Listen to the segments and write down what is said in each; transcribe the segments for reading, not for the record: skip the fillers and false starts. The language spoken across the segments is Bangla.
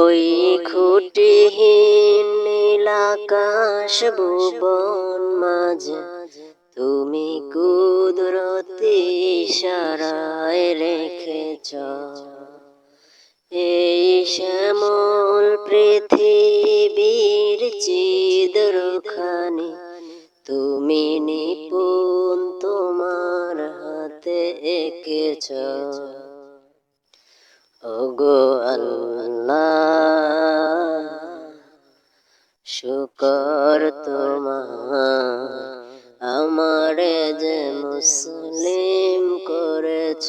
ওই খুঁটিহীন নীলাকাশ ভুবন মাঝে তুমি কুদরতি ইশারায় রেখেছ এই শ্যামল পৃথিবীর ছিদ্রখানি তুমি নিপুণ তোমার হাতে এঁকেছ। ওগো আল্লাহ, শুকর তোমার আমারে যে মুসলিম করেছ।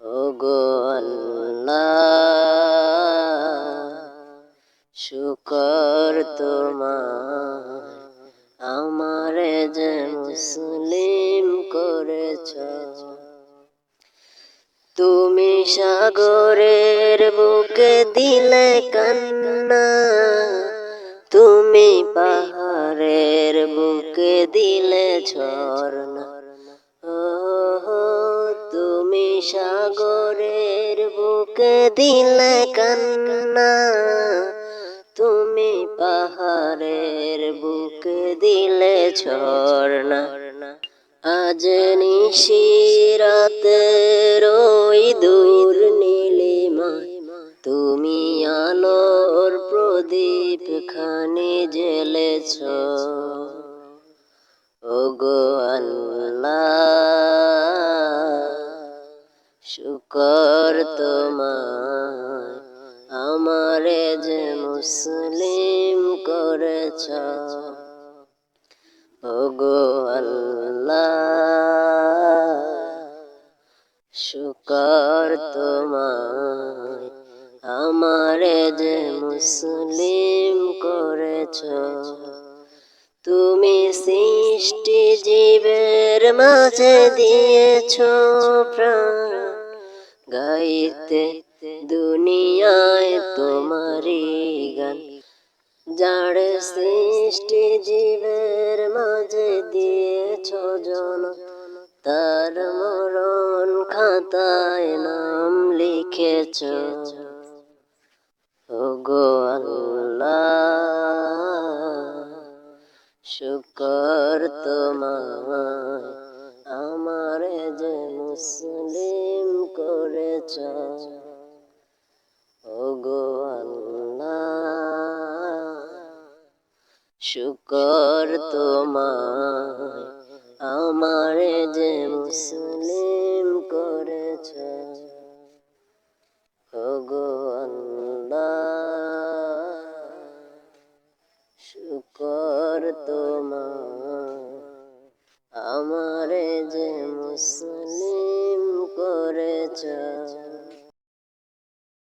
ওগো আল্লাহ, শুকর তোমার আমারে যে মুসলিম করেছ। তুমি সাগরের বুকে দিলে কান্না, তুমি পাহাড়ের বুকে দিলে ঝরনা। তুমি সাগরের বুকে দিলে কান্না, তুমি পাহাড়ের বুকে দিলে ঝরনা। আজ নিশিরাতের ওই দূর নীলিমায় তুমি আলোর প্রদীপ খানি জ্বেলেছ। ওগো আল্লাহ, শুকর তোমার আমারে যে মুসলিম করেছ। ওগো আল্লাহ, শুকর তোমার আমারে যে মুসলিম করেছ। তুমি সৃষ্টি জীবের মাঝে দিয়েছ প্রাণ, গাইতে দুনিয়ায় তোমারি গান। যার সৃষ্টি জীবের মাঝে দিয়েছ জন, তার মরণ খাতায় নাম লিখেছ। ওগো আল্লাহ, শুকর তোমার আমারে যে মুসলিম করেছ। ওগো আল্লাহ, শুকর তোমার আমারে যে মুসলিম করেছ। ওগো আল্লাহ, শুকর তোমার আমারে যে মুসলিম করেছ।